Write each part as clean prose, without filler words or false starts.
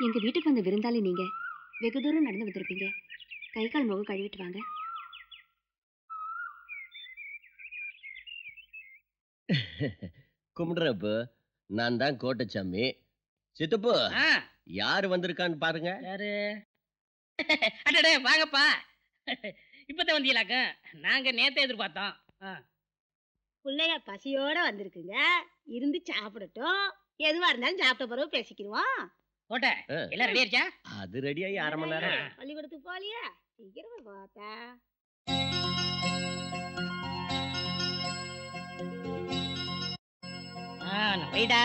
எங்க வீட்டுக்கு வந்த விருந்தாளி நீங்க. வெகு தூரம் நடந்து வந்திருப்பீங்க. கை கால் முகம் கழுவிட்டு வாங்க. கும்பிடுறப்ப நான் தான் கோட்டச்சாமி. சித்தப்பு யாரு வந்திருக்கான்னு பாருங்க. யாரு? அடடே வாங்கப்பா. இப்பதான் வந்தீங்களாக்க? நாங்க நேத்தே எதிர்பார்த்தோம். பிள்ளைய பசியோட வந்திருக்குங்க. இருந்து சாப்பிடட்டும். எதுவா இருந்தாலும் சாப்பிட்ட பிறகு பேசிக்கிடுவோம். கோட்டை எல்லாம் ரெடி ஆயிடுச்சா? அது ரெடியாகி அரை மணி நேரம். பள்ளிக்கூடத்துக்கு போலியா? சீக்கிரமா பார்த்தா வைடா.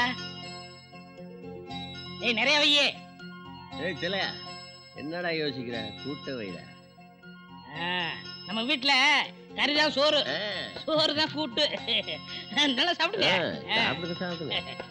ஏய் நிறைய வையே. ஏய் சில என்னடா யோசிக்கிற? கூட்ட வைடா. நம்ம வீட்டுல கறிதான் சோறு, சோறு தான் கூட்டு. நல்லா சாப்பிடுங்க. சாப்பிடுங்க சாப்பிடுங்க.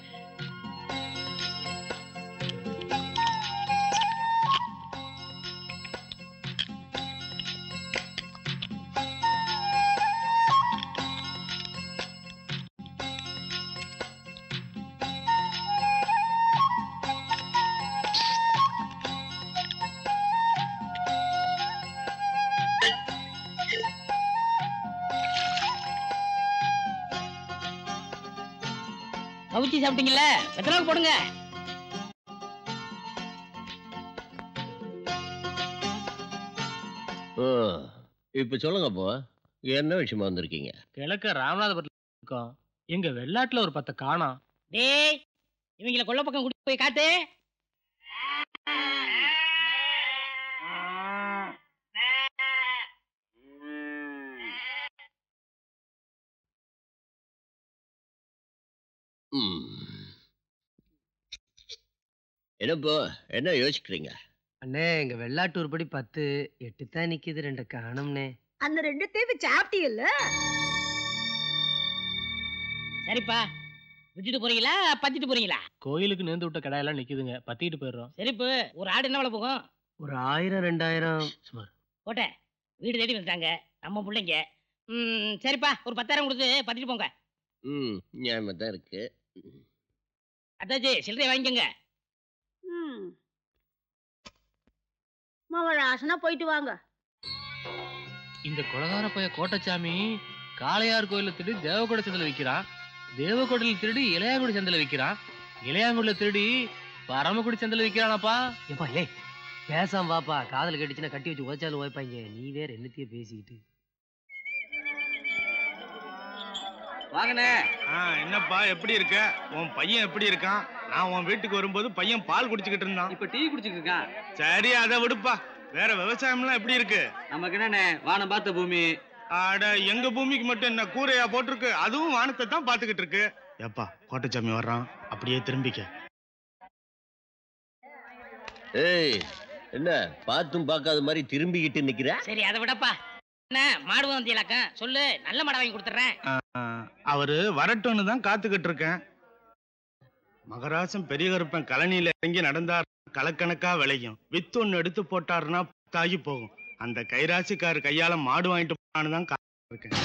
கவுச்சி சாப்பிட்டீங்கல்ல, எத்தனை போடுங்க. இப்ப சொல்லுங்க போ, என்ன விஷயமா வந்திருக்கீங்க? கிழக்க ராமநாதபுரத்துல இருக்கோம். எங்க வெள்ளாட்டுல ஒரு 10 காணோம். டேய் இவங்கள கொல்ல பக்கம் கூட்டி போய் காட்டு. என்னப்போ என்ன யோசிக்கிறீங்க? அண்ணே எங்க வெள்ளாட்டூர் படி 10 8 தான் நிக்குது, 2 காணும்னே. அந்த 2 தேவை சாப்பிட்டீங்கல்ல? சரிப்பா, விட்டுட்டு போறீங்களா பத்திட்டு போறீங்களா? கோயிலுக்கு நேர்ந்து விட்ட கடாயெல்லாம் நிக்குதுங்க, பத்திட்டு போயிடுறோம். சரிப்பு, ஒரு ஆடு என்ன விலை போகும்? ஒரு 1000 2000 சுமார். கோட்டை வீடு தேடி வந்துட்டாங்க நம்ம பிள்ளைங்க. சரிப்பா, ஒரு 10,000 கொடுத்து பத்திட்டு போங்க. நியாயமா தான் இருக்கு. அத்தாச்சி சில்லறை வாங்கிக்கோங்க. மவராசனா போயிட்டு வாங்க. இந்த கொலகார பைய கோட்டச்சாமி காளையார் கோயில திருடி தேவகோட சந்தையில விற்கிறான், தேவகோட்டையில திருடி இளையாங்குடி சந்தையில விற்கிறான், இளையாங்குடியில திருடி பரமக்குடி சந்தையில விற்கிறானப்பா. ஏப்பா ஏய் பேசாம வாப்பா, காதல் கட்டிச்சுன்னா கட்டி வச்சு உதச்சாலும் ஓய்ப்பாங்க. நீ வேற என்னத்தையே பேசிக்கிட்டு. வாங்கண்ணே. என்னப்பா எப்படி இருக்க? உன் பையன் எப்படி இருக்கான்? நான் உன் வீட்டுக்கு வரும்போது பையன் பால் குடிச்சுக்கிட்டு இருந்தான். இப்ப டீ குடிச்சுட்டு இருக்கான். சரி அதை விடுப்பா. வேற விவசாயம்லாம் எப்படி இருக்கு? நமக்கு என்னண்ணே வானம் பார்த்த பூமி. ஆட எங்க பூமிக்கு மட்டும் என்ன கூரையா போட்டிருக்கு? அதுவும் வானத்தை தான் பாத்துக்கிட்டு இருக்கு. ஏப்பா கோட்டச்சாமி வர்றான், அப்படியே திரும்பிக்க. ஏய் என்ன பார்த்தும் பார்க்காத மாதிரி திரும்பிக்கிட்டு நிக்கிற? சரி அதை விடப்பா. என்ன மாடு வந்தீங்களாக்கா? சொல்லு, நல்ல மாடை வாங்கி கொடுத்துறேன். அவரு வரட்டும்னு தான் காத்துக்கிட்டு இருக்கேன். மகராசன் பெரிய கருப்பன் கழனியில இறங்கி நடந்தார், கலக்கணக்கா விளையும். வித்து ஒண்ணு எடுத்து போட்டாருன்னா தாகி போகும். அந்த கைராசிக்காரு கையால மாடு வாங்கிட்டு போனான்னு தான் காத்துக்கிட்டு இருக்கேன்.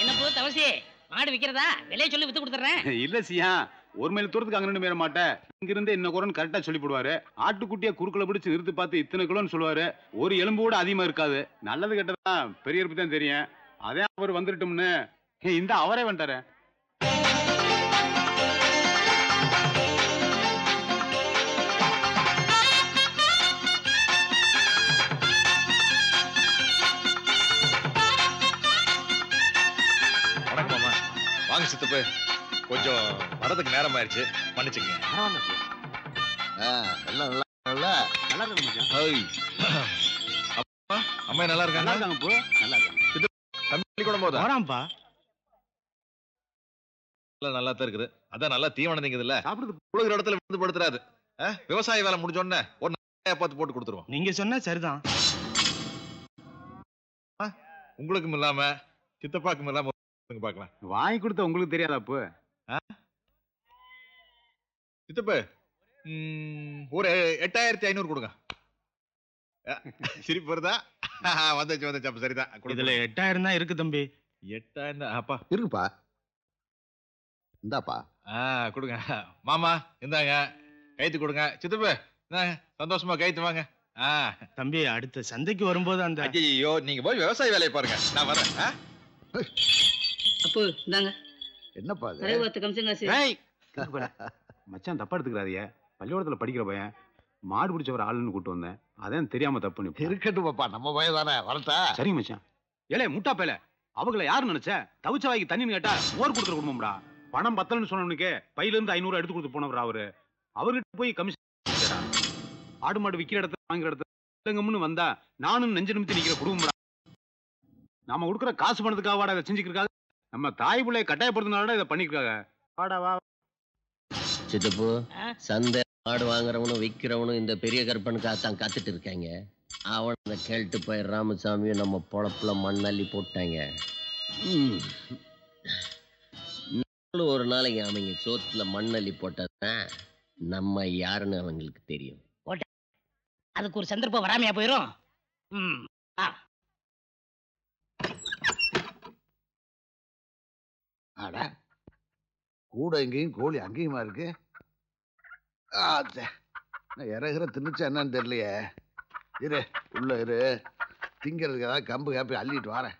என்ன போ தவசி, மாடு விக்கிறதா? விலையை சொல்லி வித்து கொடுத்துறேன். இல்ல சியா, ஒரு மைல் தூரத்துக்கு அங்க நின்று மேற மாட்டேன். இங்க இருந்து என்ன குறன்னு கரெக்டா சொல்லி போடுவாரு. ஆட்டுக்குட்டியா குறுக்களை பிடிச்சு நிறுத்தி பார்த்து இத்தனை கிலோன்னு சொல்லுவாரு. ஒரு எலும்பு கூட அதிகமா இருக்காது. நல்லது கெட்டதா பெரியருக்கு தான் தெரியும். அதே அவர் வந்துட்டோம்னு இந்த அவரே வந்துட்டாரு. வாங்க சித்தப்பு, கொஞ்சம் வரதுக்கு நேரம் ஆயிடுச்சு, மன்னிச்சுக்கங்க. அம்மா நல்லா இருக்காங்க? வராம்பா. நல்லா தான் இருக்குது. அதான் நல்லா தீவனம் நீங்குதுல்ல, புழுகிற இடத்துல விழுந்து படுத்துறாது. விவசாய வேலை முடிஞ்சோடனே ஒரு பார்த்து போட்டு கொடுத்துருவோம். நீங்க சொன்ன சரிதான். உங்களுக்கும் இல்லாம சித்தப்பாக்கும் இல்லாம பாக்கலாம். வாங்கி கொடுத்த உங்களுக்கு தெரியாதா? அப்போ சித்தப்பு ஒரு 8500 கொடுங்க. சிரிப்பு வருதா? வந்துச்சு அப்ப சரிதான். இதுல 8000 தான் இருக்கு தம்பி. 8000 தான் அப்பா இருக்குப்பா. இந்தாப்பா. கொடுங்க மாமா, இந்தாங்க கைத்து கொடுங்க. சித்தப்பு இந்தாங்க, சந்தோஷமா கைத்து வாங்க. தம்பி அடுத்த சந்தைக்கு வரும்போது அந்த ஐயோ நீங்க போய் விவசாய வேலையை பாருங்க, நான் வரேன். அப்போ இந்தாங்க. என்னப்பா இது? தலைவாத்து கமிஷன் காசு. மச்சான் தப்பா எடுத்துக்கிறாதீங்க. பள்ளிக்கூடத்துல படிக்கிற பையன், மாடு பிடிச்ச ஒரு ஆளுன்னு கூட்டு வந்தேன். அதான் தெரியாம தப்பு பண்ணி. இருக்கட்டும் பாப்பா, நம்ம பையன் தானே, வரட்டா? சரிங்க மச்சான். ஏலே முட்டா பேல, அவங்கள யாரு நினைச்ச? தவிச்ச வாய்க்கு தண்ணின்னு கேட்டா மோர் கொடுத்துற குடும்பம்டா. பணம் பத்தலன்னு சொன்னவனுக்கு பையில இருந்து 500 எடுத்து கொடுத்து போனவர் அவர்கிட்ட போய் கமிஷன் ஆடு மாடு விக்கிற இடத்துல வாங்குற இடத்துல வந்தா நானும் நெஞ்சு நிமித்தி நிக்கிற குடும்பம்டா. நாம கொடுக்குற காசு பணத்துக்காக வாடா இதை செஞ்சுக்கிறாங்க. நம்ம தாய் பிள்ளைய கட்டாயப்படுத்தினால இதை பண்ணிருக்காங்க. வாடா வா. சித்தப்பு, சந்தை மாடு வாங்குறவனும் விக்கிறவனும் இந்த பெரிய கற்பனுக்காக தான் காத்துட்டு இருக்காங்க. அவனை கேட்டு போய் ராமசாமியும் நம்ம பொழப்புல மண்ணள்ளி போட்டாங்க. ஒரு நாளைக்கு அவங்க சோத்துல மண்ணள்ளி போட்டதான் நம்ம யாருன்னு அவங்களுக்கு தெரியும். அதுக்கு ஒரு சந்தர்ப்பம் வராமையா போயிரும். கூட எங்கேயும் கோழி அங்கேயுமா இருக்கு. இறகுற திணிச்சா என்னன்னு தெரியலையே. இரு உள்ள இரு, திங்கிறதுக்கு ஏதாவது கம்பு காப்பி அள்ளிட்டு வரேன்.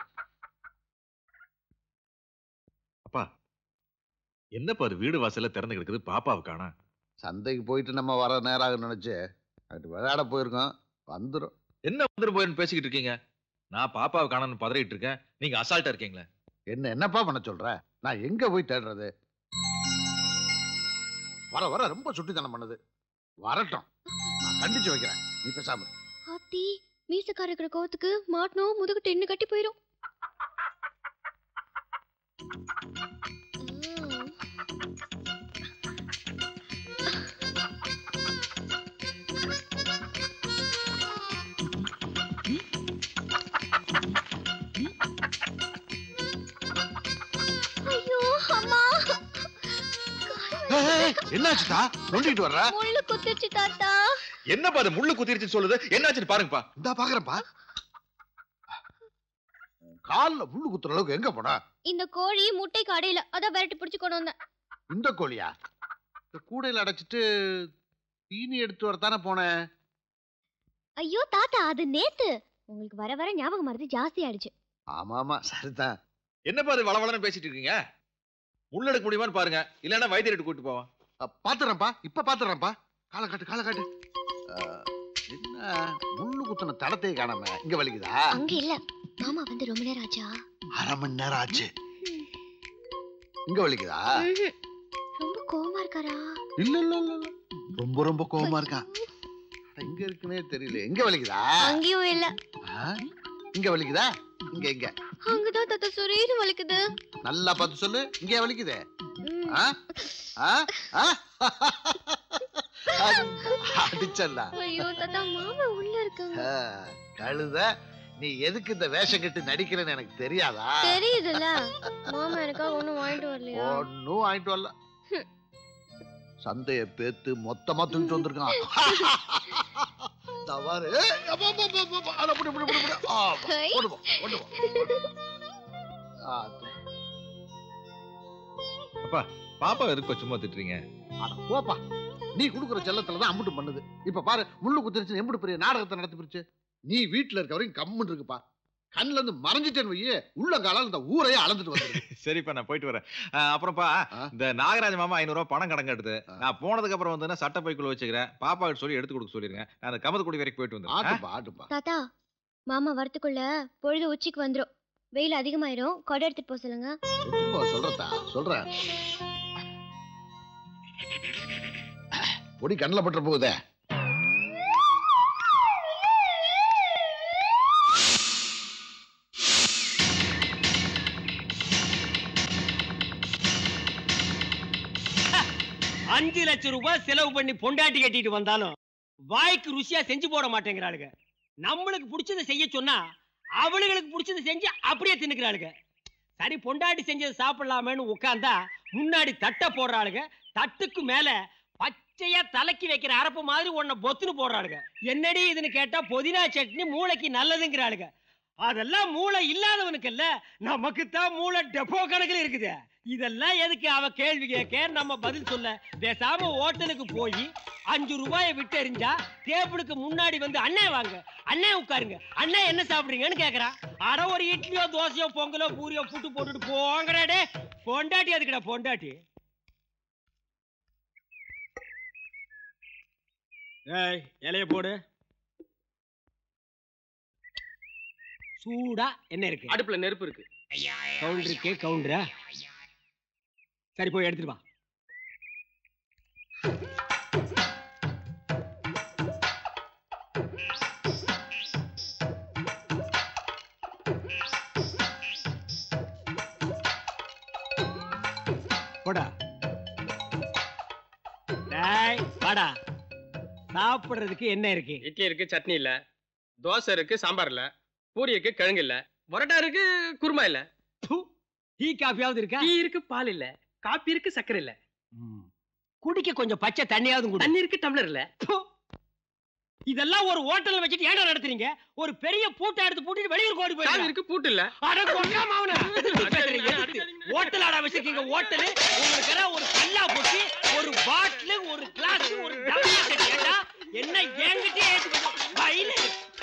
அப்பா என்னப்பா அது வீடு வாசல்ல திறந்து கிடக்குது, பாப்பாவை காணோம். சந்தைக்கு போயிட்டு நம்ம வர நேரம் ஆகும் நினைச்சு அது விளையாட போயிருக்கோம். வந்துடும். என்ன வந்துடும் போயிருந்து பேசிக்கிட்டு இருக்கீங்க? நான் பாப்பாவை காணோம்னு பதறிட்டு இருக்கேன், நீங்க அசால்ட்டா இருக்கீங்களே. என்னப்பா பண்ண சொல்ற? நான் எங்க போய் தேடுறது? வர வர ரொம்ப சுட்டித்தனம் பண்ணுது. வரட்டும், நான் கண்டிச்சு வைக்கிறேன். நீ பேசாம. ஆத்தி, மீசக்கார இருக்கிற கோவத்துக்கு மாட்டணும், முதுகு டென்னு கட்டி போயிரும். ஐயோ அம்மா, என்னாச்சுடா? நொண்டிட்டு வர்ற? முள்ளு குத்திருச்சு தாத்தா. என்னப்பா அது முள்ளு குத்திருச்சுன்னு சொல்லுது? என்னாச்சுன்னு பாருங்கப்பா. இந்தா பாக்குறேன்ப்பா. கால்ல முள்ளு குத்துற அளவுக்கு எங்க போனா? இந்த கோழி முட்டை கடையில, அத விரட்டி பிடிச்சு கொண்டு வந்தேன். இந்த கோழியா? இந்த கூடையில அடைச்சிட்டு தீனி எடுத்து வரத்தானே போனேன். ஐயோ தாத்தா, அது நேத்து. உங்களுக்கு வர வர ஞாபகம் மறதி ஜாஸ்தி ஆயிடுச்சு. ஆமா ஆமா சரிதான். என்னப்பா அது வளவளன்னு பேசிட்டு இருக்கீங்க? முள்ளெடுக்க முடியுமான்னு பாருங்க, இல்லன்னா வைத்தியர்கிட்ட கூட்டு போவோம். பாத்துறேன்ப்பா, இப்ப பாத்துறேன்ப்பா. காலை காட்டு காலை காட்டு. என்ன முள்ளு குத்துன தடத்தை காணாம? இங்க வலிக்குதா? அங்க இல்ல, மாமா வந்து ரொம்ப நேரம் ஆச்சா? அரை மணி நேரம் ஆச்சு. இங்க வலிக்குதா? ரொம்ப கோவமா இருக்காரா? இல்ல இல்ல இல்ல, ரொம்ப ரொம்ப கோவமா இருக்கா. எங்க இருக்குன்னே தெரியல. எங்க வலிக்குதா? அங்கேயும் இல்ல. இங்க வலிக்குதா? இங்க இங்க அங்கதான் தாத்தா சுரீரு வலிக்குது. நல்லா பார்த்து சொல்லு. இங்க வலிக்குதே. அடிச்சல்ல. ஐயோ தாத்தா, மாமா உள்ள இருக்காங்க. கழுத, நீ எதுக்கு இந்த வேஷம் கட்டி நடிக்கிறேன்னு எனக்கு தெரியாதா? தெரியுதுல்ல. மாமா எனக்காக ஒண்ணும் வாங்கிட்டு வரலையா? ஒன்னும் வாங்கிட்டு வரல. சந்தைய பேத்து மொத்தமா தூக்கிட்டு வந்திருக்கான். தவறு. அப்பா பாப்பா எதுக்கு சும்மா திட்டுறீங்க? போப்பா, நீ குடுக்குற செல்லத்துலதான் அம்புட்டு பண்ணுது. இப்ப பாரு, முள்ளு குத்திருச்சு, எம்புட்டு பெரிய நாடகத்தை நடத்தி பிரிச்சு. நீ வீட்டுல இருக்க வரைக்கும் கம்முன்னு இருக்குப்பா. கண்ணுல இருந்து மறைஞ்சிட்டேன்னு வையே, உள்ள காலால் இந்த ஊரையே அளந்துட்டு வந்து. சரிப்பா, நான் போயிட்டு வரேன். அப்புறம்ப்பா, இந்த நாகராஜ மாமா 500 ரூபாய் பணம் கணக்கு எடுத்து நான் போனதுக்கு அப்புறம் வந்து சட்டை பைக்குள்ள வச்சுக்கிறேன். பாப்பா கிட்ட சொல்லி எடுத்து கொடுக்க சொல்லிருங்க. நான் அந்த கமதக்குடி வரைக்கும் போயிட்டு வந்து. தாத்தா, மாமா வரத்துக்குள்ள பொழுது உச்சிக்கு வந்துரும். வெயில் அதிகமாயிரும். கொடை எடுத்துட்டு போக சொல்லுங்க. சொல்றதா சொல்றேன். பொடி கண்ணில் பற்ற போகுதே. அஞ்சு லட்சம் ரூபாய் செலவு பண்ணி பொண்டாட்டி கட்டிட்டு வந்தாலும் வாய்க்கு ருசியா செஞ்சு போட மாட்டேங்கிறாளுங்க. நம்மளுக்கு பிடிச்சதை செய்ய சொன்னா அவளுங்களுக்கு பிடிச்சதை செஞ்சு அப்படியே தின்னுக்கிறாளுங்க. சரி, பொண்டாட்டி செஞ்சதை சாப்பிடலாமேன்னு உட்கார்ந்தா முன்னாடி தட்டை போடுறாளுங்க. தட்டுக்கு மேல பச்சையா தலைக்கு வைக்கிற அரப்பு மாதிரி உன்னை பொத்துன்னு போடுறாளுங்க. என்னடி இதுன்னு கேட்டா புதினா சட்னி மூளைக்கு நல்லதுங்கிறாளுங்க. அதெல்லாம் மூளை இல்லாதவனுக்கு இல்ல, நமக்கு தான் மூளை டெப்போ கணக்குல இருக்குது. இதெல்லாம் எதுக்கு அவ கேள்வி கேட்க நம்ம பதில் சொல்ல? பேசாம ஹோட்டலுக்கு போய் 5 ரூபாயை விட்டு எறிஞ்சா டேபிளுக்கு முன்னாடி வந்து அண்ணே வாங்க, அண்ணே உட்காருங்க, அண்ணே என்ன சாப்பிடுறீங்கன்னு கேக்குறா. அட ஒரு இட்லியோ தோசையோ பொங்கலோ பூரியோ புட்டு போட்டுட்டு போங்கடே. பொண்டாட்டி அதுக்குடா பொண்டாட்டி. ஏய் இலைய போடு. சூடா என்ன இருக்கு? அடுப்புல நெருப்பு இருக்கு. கவுண்டர் இருக்கே கவுண்டரா? சரி போய் எடுத்துட்டு வா. போடா. டேய் வாடா. சாப்பிடுறதுக்கு என்ன இருக்கு? இட்லி இருக்கு, சட்னி இல்ல. தோசை இருக்கு, சாம்பார் இல்ல. பூரி இருக்கு, கிழங்கு இல்ல. பரோட்டா இருக்கு, குருமா இல்ல. டீ காஃபியாவது இருக்கா? டீ இருக்கு, பால் இல்ல. காபி இருக்கு, சக்கரை இல்ல. குடிக்க கொஞ்சம் பச்சை தண்ணியாவது குடி. தண்ணி இருக்கு, டம்ளர் இல்ல. இதெல்லாம் ஒரு ஹோட்டல்ல வச்சிட்டு ஏன்டா நடத்துறீங்க? ஒரு பெரிய பூட்டை எடுத்து பூட்டிட்டு வெளியூர் ஓடி போய். சாவி இருக்கு, பூட்டு இல்ல. அட கொல்லாம அவன. ஹோட்டல் ஆட வச்சிருக்கீங்க ஹோட்டல். உங்களுக்கு ஒரு கல்லா போட்டு ஒரு பாட்டில், ஒரு கிளாஸ், ஒரு டம்ளர் செட் ஏண்டா? என்ன ஏங்கிட்டே ஏத்து பையில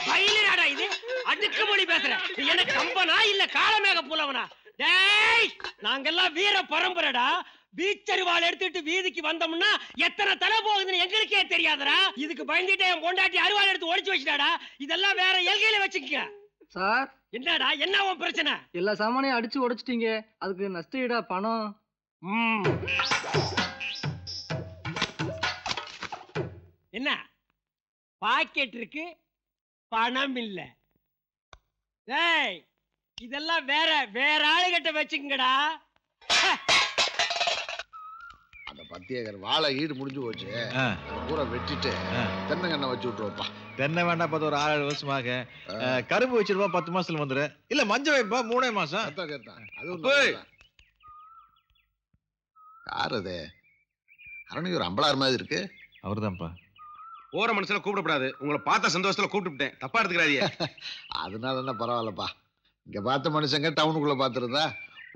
பையிலடா இது? அடுக்கு மொழி பேசுற. என்ன கம்பனா இல்ல காலமேக புலவனா? டேய் நாங்கெல்லாம் வீர பரம்பரைடா. பீச்சரிவாள் எடுத்துட்டு வீதிக்கு வந்தோம்னா எத்தனை தலை போகுதுன்னு எங்களுக்கே தெரியாதடா. இதுக்கு பயந்துட்டு என் பொண்டாட்டி அரிவாள் எடுத்து ஒளிச்சு வச்சுட்டாடா. இதெல்லாம் வேற எல்கையில வச்சுக்க சார். என்னடா என்ன உன் பிரச்சனை? எல்லா சாமானையும் அடிச்சு உடைச்சிட்டீங்க, அதுக்கு நஷ்ட ஈடா பணம். என்ன பாக்கெட் இருக்கு, பணம் இல்ல. டேய் இதெல்லாம் வேற வேற ஆளுகிட்ட வச்சுக்கங்கடா. அந்த 10 ஏக்கர் வாழை ஈடு முடிஞ்சு போச்சு. பூரா வெட்டிட்டு தென்னங்கண்ணை வச்சு விட்டுருவோப்பா. தென்னை வேண்டாம், பார்த்து ஒரு 6-7 வருஷமாக. கரும்பு வச்சிருப்பா, 10 மாசத்துல வந்துரு. இல்ல மஞ்சள் வைப்பா, 3 மாசம். யார் அது? அரணி ஒரு அம்பளார் மாதிரி இருக்கு. அவர்தான்ப்பா. போற மனுஷன கூப்பிடப்படாது. உங்களை பார்த்த சந்தோஷத்துல கூப்பிட்டுட்டேன், தப்பா எடுத்துக்கிறாதீங்க. அதனால என்ன பரவாயில்லப்பா. இங்க பார்த்த மனுஷங்க டவுனுக்குள்ள பார்த்துருந்தா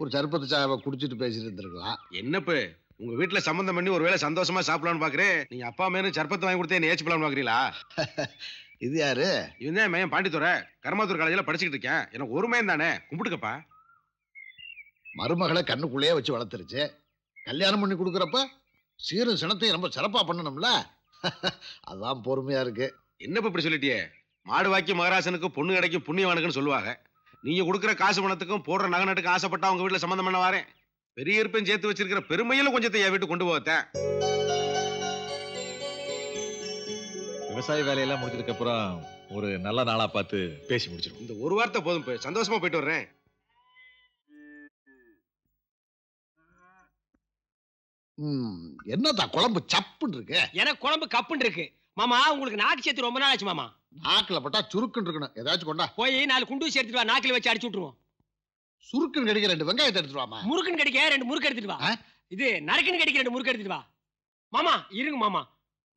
ஒரு சர்பத்து சாவை குடிச்சிட்டு பேசிட்டு இருந்திருக்கலாம். என்னப்பு உங்க வீட்டுல சம்பந்தம் பண்ணி ஒருவேளை சந்தோஷமா சாப்பிடலாம்னு பாக்குறேன். நீங்க அப்பா மேனு சர்பத்து வாங்கி கொடுத்து என்ன ஏச்சு போலாம்னு பாக்குறீங்களா? இது யாரு? இதுதான் மையம் பாண்டித்துறை. கர்மாத்தூர் காலேஜ்ல படிச்சுக்கிட்டு இருக்கேன். எனக்கு ஒரு மையம் தானே, கும்பிட்டுக்கப்பா. மருமகளை கண்ணுக்குள்ளேயே வச்சு வளர்த்துருச்சு. கல்யாணம் பண்ணி கொடுக்குறப்ப சீரும் சினத்தையும் ரொம்ப சிறப்பா பண்ணணும்ல. அதான் பொறுமையா இருக்கு. என்னப்ப இப்படி சொல்லிட்டியே? மாடு வாக்கி மகராசனுக்கு பொண்ணு கிடைக்கும் புண்ணியவானுக்குன்னு சொல்லுவாங்க. நீங்க கொடுக்குற காசு பணத்துக்கும் போடுற நகை நட்டுக்கும் ஆசைப்பட்டா உங்க வீட்டுல சம்பந்தம் பண்ண வாரேன். பெரிய இருப்பையும் சேர்த்து வச்சிருக்கிற பெருமையில கொஞ்சத்தை என் வீட்டு கொண்டு போத்தேன். விவசாய வேலையெல்லாம் முடிஞ்சதுக்கு அப்புறம் ஒரு நல்ல நாளா பார்த்து பேசி முடிச்சிடும். இந்த ஒரு வார்த்தை போதும், சந்தோஷமா போயிட்டு வர்றேன். என்னதா குழம்பு சப்புன்னு இருக்கு? எனக்கு குழம்பு கப்புன்னு இருக்கு மாமா. உங்களுக்கு நாக்கு சேர்த்து ரொம்ப நாள் ஆச்சு மாமா. நாக்குல பட்டா சுருக்குன்னு இருக்கணும். ஏதாச்சும் கொண்டா. போய் 4 குண்டு சேர்த்துட்டு வா, நாக்கில வச்சு அடிச்சு விட்டுருவோம். சுருக்குன்னு கடிக்க 2 வெங்காயத்தை எடுத்துட்டு வாமா. முறுக்குன்னு கடிக்க 2 முறுக்கு எடுத்துட்டு வா. இது நறுக்குன்னு கடிக்க 2 முறுக்கு எடுத்துட்டு வா. மாமா இருங்க மாமா.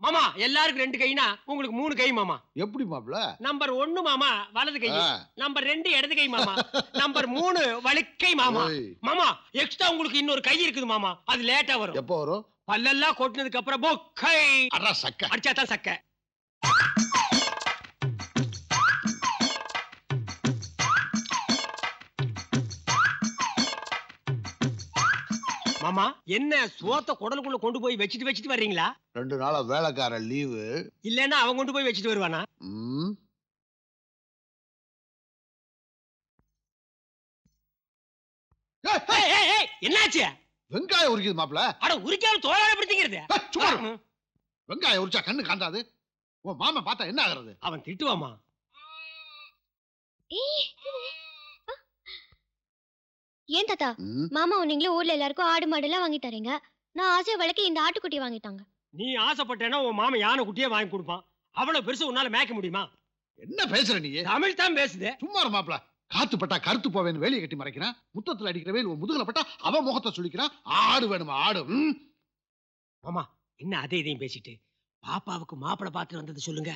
மாமா எல்லாருக்கும் 2 கைனா உங்களுக்கு 3 கை மாமா. எப்படி மாப்ள? நம்பர் 1 மாமா வலது கை, நம்பர் 2 இடது கை மாமா, நம்பர் 3 வலக்கை மாமா. மாமா எக்ஸ்ட்ரா உங்களுக்கு இன்னொரு கை இருக்குது மாமா, அது லேட்டா வரும். எப்போ வரும்? பல்லெல்லாம் கொட்டினதுக்கு அப்புறம் பொக்கை அடிச்சா தான் சக்க. மாமா என்ன சோத்த குடலுக்குள்ள கொண்டு போய் வச்சிட்டு வர்றீங்களா? 2 நாளா வேலைக்கார லீவு. இல்லன்னா அவன் கொண்டு போய் வச்சிட்டு வருவானா? என்னாச்சு? வெங்காயம் உரிக்குது மாப்ள. அட உரிக்காம தோலால பிடிக்கிறது. வெங்காயம் உரிச்சா கண்ணு காந்தாது. உன் மாமா பார்த்தா என்ன ஆகுறது? அவன் திட்டுவாமா. ஏன் தாத்தா மாமா நீங்களே ஊர்ல எல்லாருக்கும் ஆடு மாடு எல்லாம் வாங்கி தரீங்க, நான் ஆசைய வளர்க்க இந்த ஆட்டுக்குட்டி வாங்கிட்டாங்க. நீ ஆசைப்பட்டேன்னா உன் மாமா யானை குட்டியே வாங்கி கொடுப்பான். அவ்வளவு பெருசு உன்னால மேய்க்க முடியுமா? என்ன பேசுற நீ? தமிழ் தான் பேசுது. சும்மா மாப்ள. காத்து பட்டா கருத்து போவேன்னு வேலையை கட்டி மறைக்கிறான். முத்தத்துல அடிக்கிற வேல் முதுகுல பட்டா அவன் முகத்தை சுளிக்கிறான். ஆடு வேணுமா ஆடு? மாமா என்ன அதை இதையும் பேசிட்டு பாப்பாவுக்கு மாப்பிளை பார்த்துட்டு வந்தது சொல்லுங்க